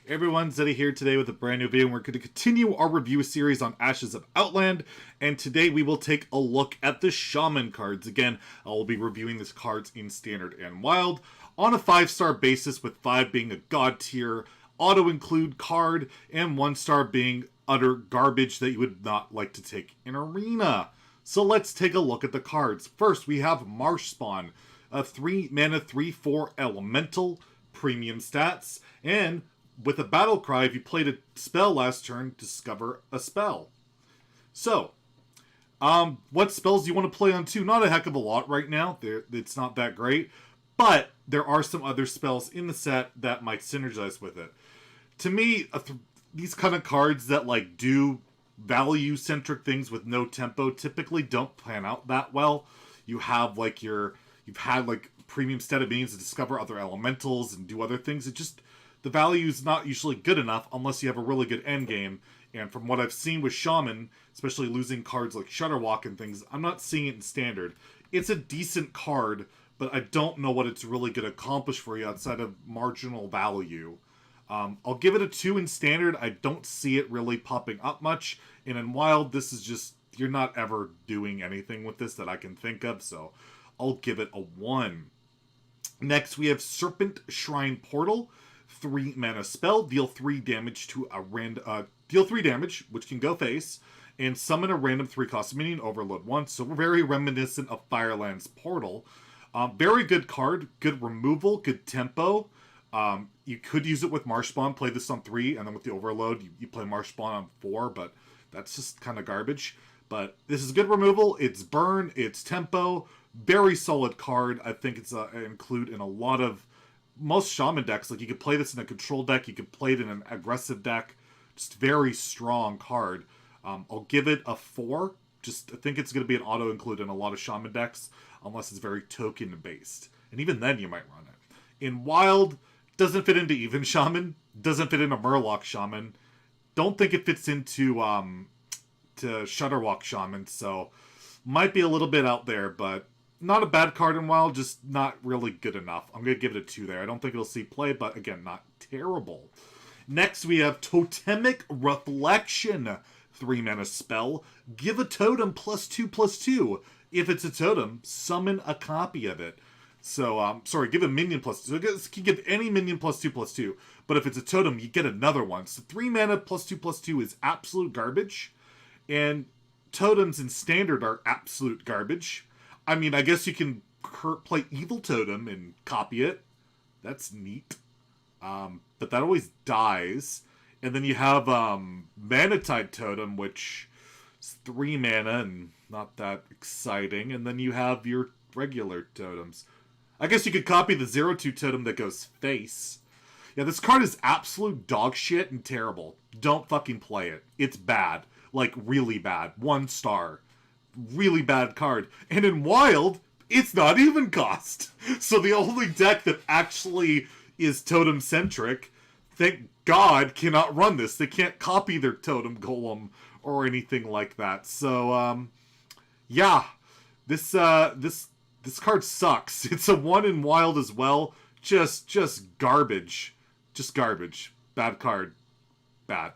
Hey everyone, Zeddy here today with a brand new video, and we're going to continue our review series on Ashes of Outland, and today we will take a look at the Shaman cards. Again, I will be reviewing these cards in Standard and Wild on a 5-star basis, with 5 being a God tier, auto-include card, and 1-star being utter garbage that you would not like to take in Arena. So let's take a look at the cards. First, we have Marsh Spawn, a 3-mana 3/4 elemental, premium stats, and with a battle cry, if you played a spell last turn, discover a spell. So, what spells do you want to play on too? Not a heck of a lot right now. It's not that great, but there are some other spells in the set that might synergize with it. To me, these kind of cards that like do value-centric things with no tempo typically don't plan out that well. You have like you've had like premium stat abilities to discover other elementals and do other things. The value is not usually good enough unless you have a really good end game. And from what I've seen with Shaman, especially losing cards like Shutterwalk and things, I'm not seeing it in Standard. It's a decent card, but I don't know what it's really going to accomplish for you outside of marginal value. I'll give it a 2 in Standard. I don't see it really popping up much. And in Wild, this is just, you're not ever doing anything with this that I can think of, so I'll give it a 1. Next, we have Serpent Shrine Portal. 3-mana spell, deal 3 damage to a deal 3 damage, which can go face, and summon a random 3-cost minion, overload once. So very reminiscent of Fireland's Portal. Very good card, good removal, good tempo. You could use it with Marsh Spawn, play this on 3, and then with the overload, you play Marsh Spawn on 4, but that's just kind of garbage. But this is good removal, it's burn, it's tempo, very solid card. I think it's include in a lot of most Shaman decks. Like, you could play this in a control deck, you could play it in an aggressive deck. Just very strong card. I'll give it a 4. I think it's going to be an auto-include in a lot of Shaman decks, unless it's very token-based. And even then, you might run it. In Wild, doesn't fit into even Shaman, doesn't fit into Murloc Shaman. Don't think it fits into to Shutterwalk Shaman, so might be a little bit out there, but not a bad card in Wild, just not really good enough. I'm going to give it a 2 there. I don't think it'll see play, but again, not terrible. Next, we have Totemic Reflection. 3-mana spell. Give a totem +2/+2. If it's a totem, summon a copy of it. So, sorry, give a minion +2. So you can give any minion +2/+2. But if it's a totem, you get another one. So 3-mana +2/+2 is absolute garbage. And totems in Standard are absolute garbage. I mean, I guess you can play Evil Totem and copy it. That's neat. But that always dies. And then you have Manatide Totem, which is 3 mana and not that exciting. And then you have your regular totems. I guess you could copy the 0/2 totem that goes face. Yeah, this card is absolute dog shit and terrible. Don't fucking play it. It's bad. Like, really bad. 1 star. Really bad card. And in Wild, it's not even cost. So the only deck that actually is totem centric, thank God, cannot run this. They can't copy their totem golem or anything like that. So yeah, this card sucks. It's a 1 in Wild as well. Just garbage. Just garbage. Bad card. Bad.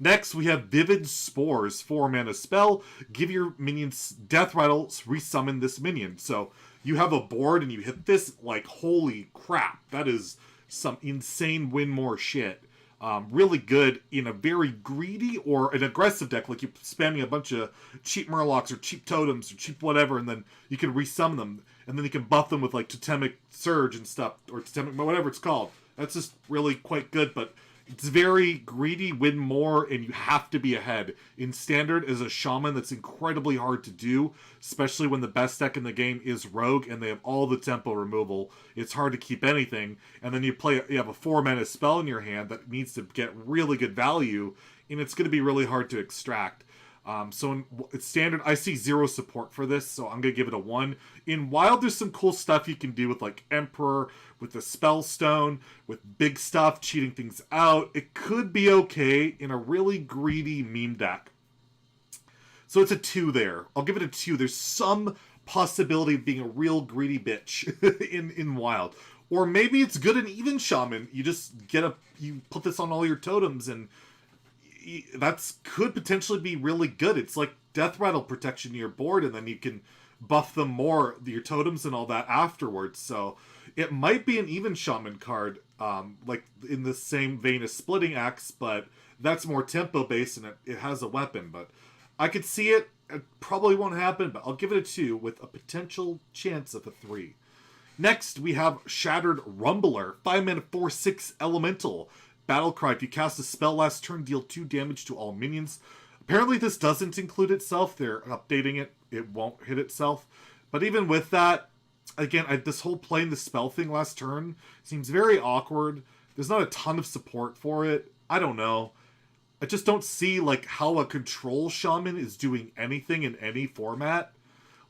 Next, we have Vivid Spores, 4-mana spell. Give your minions death rattles, resummon this minion. So you have a board and you hit this, like, holy crap. That is some insane win more shit. Really good in a very greedy or an aggressive deck, like you're spamming a bunch of cheap Murlocs or cheap totems or cheap whatever, and then you can resummon them. And then you can buff them with, like, Totemic Surge and stuff, or Totemic, whatever it's called. That's just really quite good, but it's very greedy, win more, and you have to be ahead. In Standard, as a Shaman, that's incredibly hard to do, especially when the best deck in the game is Rogue, and they have all the tempo removal. It's hard to keep anything, and then you have a 4-mana spell in your hand that needs to get really good value, and it's going to be really hard to extract. So in Standard, I see 0 support for this, so I'm going to give it a 1. In Wild, there's some cool stuff you can do with, like, Emperor, with the Spellstone, with big stuff, cheating things out. It could be okay in a really greedy meme deck. So it's a 2 there. I'll give it a 2. There's some possibility of being a real greedy bitch in Wild. Or maybe it's good and even Shaman. You just you put this on all your totems, and that's could potentially be really good. It's like death rattle protection to your board, and then you can buff them more, your totems and all that afterwards. So it might be an even Shaman card, like in the same vein as Splitting Axe, but that's more tempo based and it has a weapon. But I could see it. It probably won't happen, but I'll give it a 2 with a potential chance of a 3. Next, we have Shattered Rumbler, 5 mana 4/6 elemental. Battlecry, if you cast a spell last turn, deal 2 damage to all minions. Apparently this doesn't include itself. They're updating it. It won't hit itself. But even with that, again, this whole playing the spell thing last turn seems very awkward. There's not a ton of support for it. I don't know. I just don't see like how a control shaman is doing anything in any format.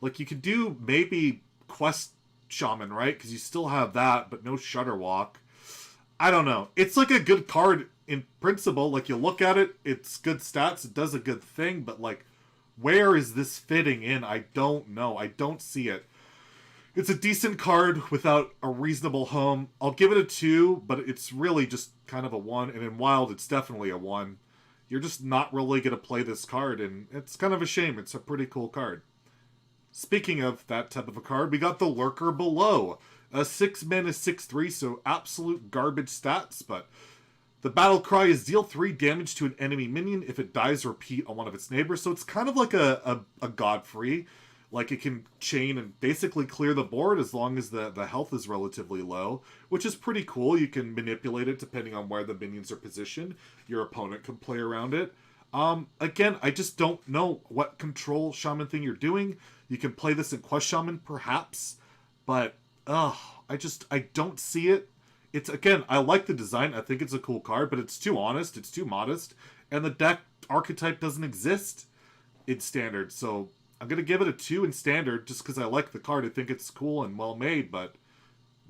Like you could do maybe quest shaman, right? Because you still have that, but no Shudderwalk. I don't know. It's like a good card in principle. Like you look at it, it's good stats, it does a good thing, but like where is this fitting in? I don't know. I don't see it. It's a decent card without a reasonable home. I'll give it a 2, but it's really just kind of a 1. And in Wild, it's definitely a 1. You're just not really going to play this card, and it's kind of a shame. It's a pretty cool card. Speaking of that type of a card, we got the Lurker below. A 6 mana 6/3, so absolute garbage stats, but the battle cry is deal 3 damage to an enemy minion if it dies repeat on one of its neighbors. So it's kind of like a Godfrey. Like it can chain and basically clear the board as long as the health is relatively low, which is pretty cool. You can manipulate it depending on where the minions are positioned. Your opponent can play around it. Again, I just don't know what control shaman thing you're doing. You can play this in Quest Shaman perhaps, but I don't see it. It's, again, I like the design. I think it's a cool card, but it's too honest. It's too modest. And the deck archetype doesn't exist in Standard. So I'm going to give it a 2 in Standard just because I like the card. I think it's cool and well made, but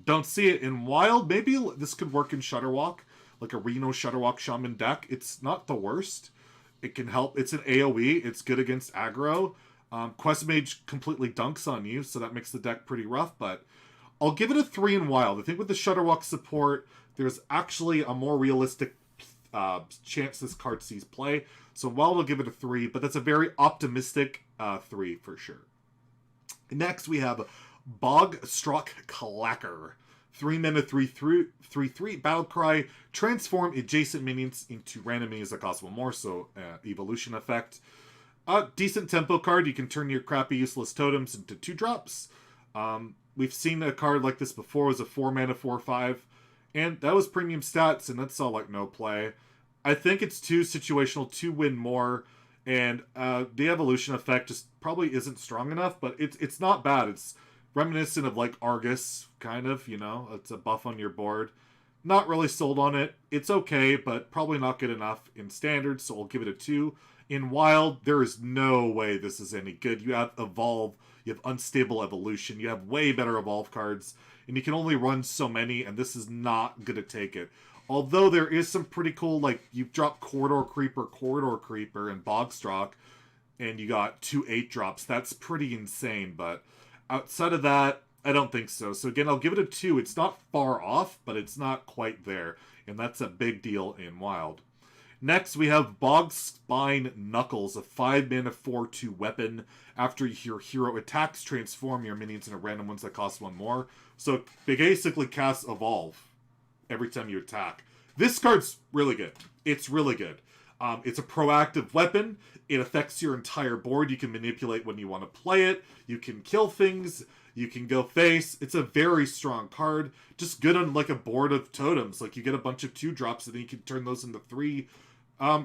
don't see it in Wild. Maybe this could work in Shudderwalk, like a Reno Shudderwalk Shaman deck. It's not the worst. It can help. It's an AoE. It's good against aggro. Quest Mage completely dunks on you, so that makes the deck pretty rough, but I'll give it a 3 in Wild. I think with the Shudderwalk support, there's actually a more realistic chance this card sees play. So Wild will give it a 3, but that's a very optimistic 3 for sure. Next, we have Bogstrike Clacker. 3 mana 3/3 Battlecry. Transform adjacent minions into random minions that cost 1 more, so evolution effect. Decent tempo card. You can turn your crappy useless totems into 2-drops. We've seen a card like this before. It was a 4 mana 4/5, and that was premium stats, and that saw like no play. I think it's too situational to win more, and the evolution effect just probably isn't strong enough, but it's not bad. It's reminiscent of like Argus, kind of, you know? It's a buff on your board. Not really sold on it. It's okay, but probably not good enough in Standard, so I'll give it a 2. In Wild, there is no way this is any good. You have Evolve, you have Unstable Evolution, you have way better Evolve cards, and you can only run so many, and this is not going to take it. Although there is some pretty cool, like, you drop Corridor Creeper, and Bogstrike, and you got 2 8-drops. That's pretty insane, but outside of that, I don't think so. So again, I'll give it a 2. It's not far off, but it's not quite there, and that's a big deal in Wild. Next, we have Bogspine Knuckles, a 5 mana 4/2 weapon. After your hero attacks, transform your minions into random ones that cost 1 more. So it basically casts Evolve every time you attack. This card's really good. It's really good. It's a proactive weapon. It affects your entire board. You can manipulate when you want to play it. You can kill things. You can go face. It's a very strong card. Just good on like a board of totems. Like you get a bunch of 2-drops and then you can turn those into 3.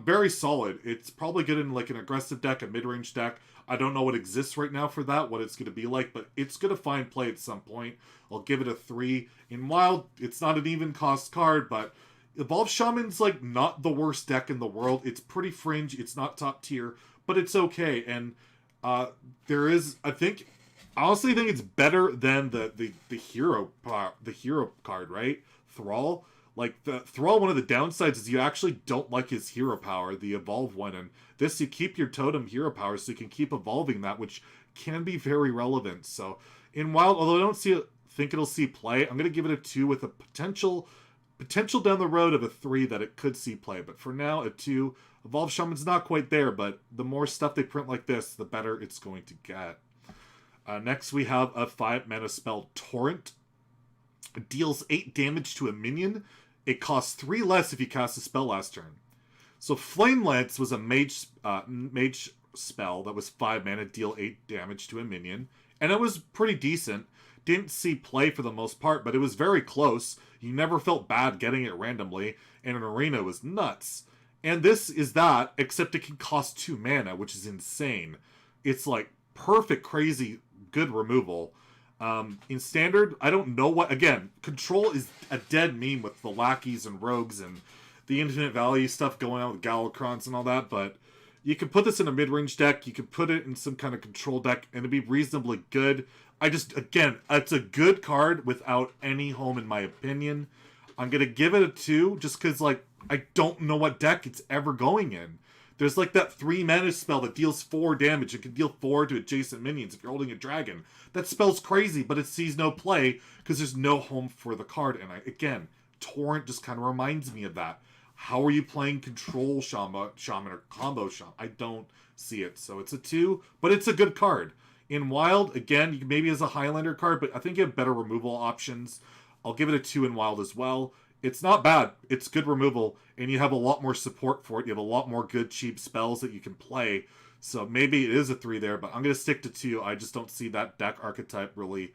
Very solid. It's probably good in like an aggressive deck, a mid-range deck. I don't know what exists right now for that, what it's going to be like, but it's going to find play at some point. I'll give it a 3. In Wild, it's not an even cost card, but Evolved Shaman's like not the worst deck in the world. It's pretty fringe. It's not top tier, but it's okay. And there is, I honestly think it's better than the hero card, right? Thrall. Like, the Thrall, one of the downsides is you actually don't like his hero power, the evolve one, and this, you keep your totem hero power so you can keep evolving that, which can be very relevant. So, in Wild, although I don't see think it'll see play. I'm going to give it a 2 with a potential down the road of a 3 that it could see play. But for now, a 2. Evolved Shaman's not quite there, but the more stuff they print like this, the better it's going to get. Next, we have a 5 mana spell, Torrent. It deals 8 damage to a minion. It costs 3 less if you cast a spell last turn. So Flame Lance was a mage spell that was 5 mana, deal 8 damage to a minion. And it was pretty decent. Didn't see play for the most part, but it was very close. You never felt bad getting it randomly, and an arena was nuts. And this is that, except it can cost 2 mana, which is insane. It's like perfect, crazy, good removal. In Standard, I don't know what... Again, Control is a dead meme with the lackeys and rogues and the infinite value stuff going on with Galacrons and all that, but you can put this in a mid-range deck, you can put it in some kind of control deck, and it'd be reasonably good. Again, it's a good card without any home in my opinion. I'm going to give it a 2, just because, like, I don't know what deck it's ever going in. There's, like, that 3 mana spell that deals 4 damage. It can deal 4 to adjacent minions if you're holding a dragon. That spell's crazy, but it sees no play, because there's no home for the card. And, again, Torrent just kind of reminds me of that. How are you playing Control Shaman or Combo Shaman? I don't see it. So it's a 2, but it's a good card. In Wild, again, you can maybe as a Highlander card, but I think you have better removal options. I'll give it a 2 in Wild as well. It's not bad. It's good removal, and you have a lot more support for it. You have a lot more good, cheap spells that you can play. So maybe it is a 3 there, but I'm going to stick to 2. I just don't see that deck archetype really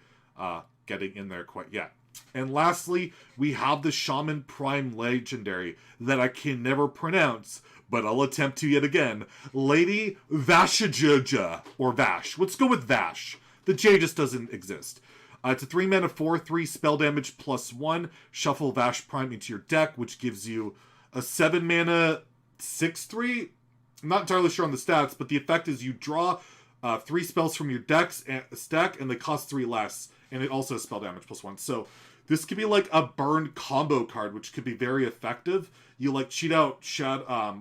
getting in there quite yet. And lastly, we have the Shaman Prime Legendary that I can never pronounce, but I'll attempt to yet again. Lady Vashajoja, or Vash. Let's go with Vash. The J just doesn't exist. It's a 3 mana 4/3 spell damage +1. Shuffle Vash Prime into your deck, which gives you a 7 mana 6/3. I'm not entirely sure on the stats, but the effect is you draw 3 spells from your stack, and they cost 3 less. And it also has spell damage +1. So this could be like a burn combo card, which could be very effective. You like cheat out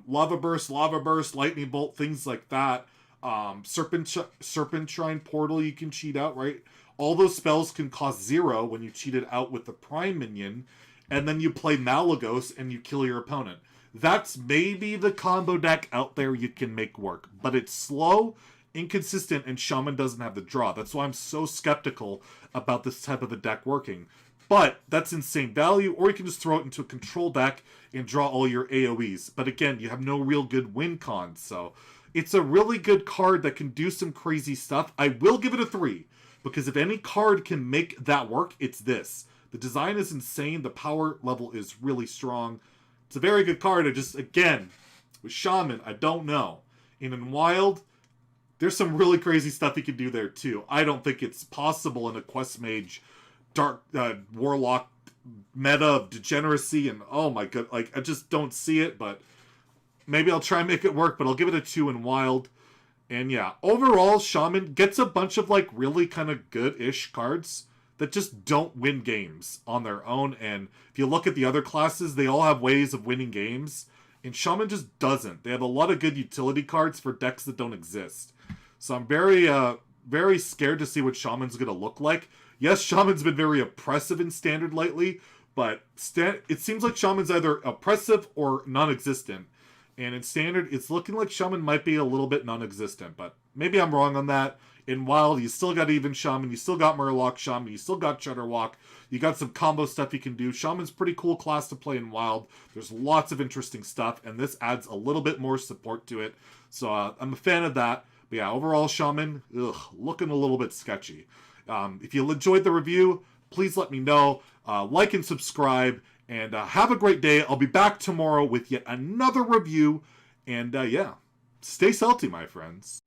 Lava Burst, Lightning Bolt, things like that. Serpent Shrine Portal you can cheat out, right? All those spells can cost 0 when you cheat it out with the Prime Minion. And then you play Malagos and you kill your opponent. That's maybe the combo deck out there you can make work. But it's slow, inconsistent, and Shaman doesn't have the draw. That's why I'm so skeptical about this type of a deck working. But that's insane value, or you can just throw it into a control deck and draw all your AoEs. But again, you have no real good win cons, so it's a really good card that can do some crazy stuff. I will give it a 3, because if any card can make that work, it's this. The design is insane, the power level is really strong. It's a very good card. I just, again, with Shaman, I don't know. And in Wild, there's some really crazy stuff you can do there too. I don't think it's possible in a Quest Mage Dark Warlock meta of degeneracy, and oh my god, like I just don't see it, but maybe I'll try and make it work, but I'll give it a 2 in Wild. And yeah, overall, Shaman gets a bunch of like really kind of good-ish cards that just don't win games on their own, and if you look at the other classes, they all have ways of winning games, and Shaman just doesn't. They have a lot of good utility cards for decks that don't exist. So I'm very scared to see what Shaman's going to look like. Yes, Shaman's been very oppressive in Standard lately, but it seems like Shaman's either oppressive or non-existent. And in Standard, it's looking like Shaman might be a little bit non-existent, but maybe I'm wrong on that. In Wild, you still got even Shaman, you still got Murloc Shaman, you still got Shudderwalk, you got some combo stuff you can do. Shaman's a pretty cool class to play in Wild. There's lots of interesting stuff, and this adds a little bit more support to it. So I'm a fan of that. But yeah, overall, Shaman, looking a little bit sketchy. If you enjoyed the review, please let me know. Like and subscribe, and have a great day. I'll be back tomorrow with yet another review. And yeah, stay salty, my friends.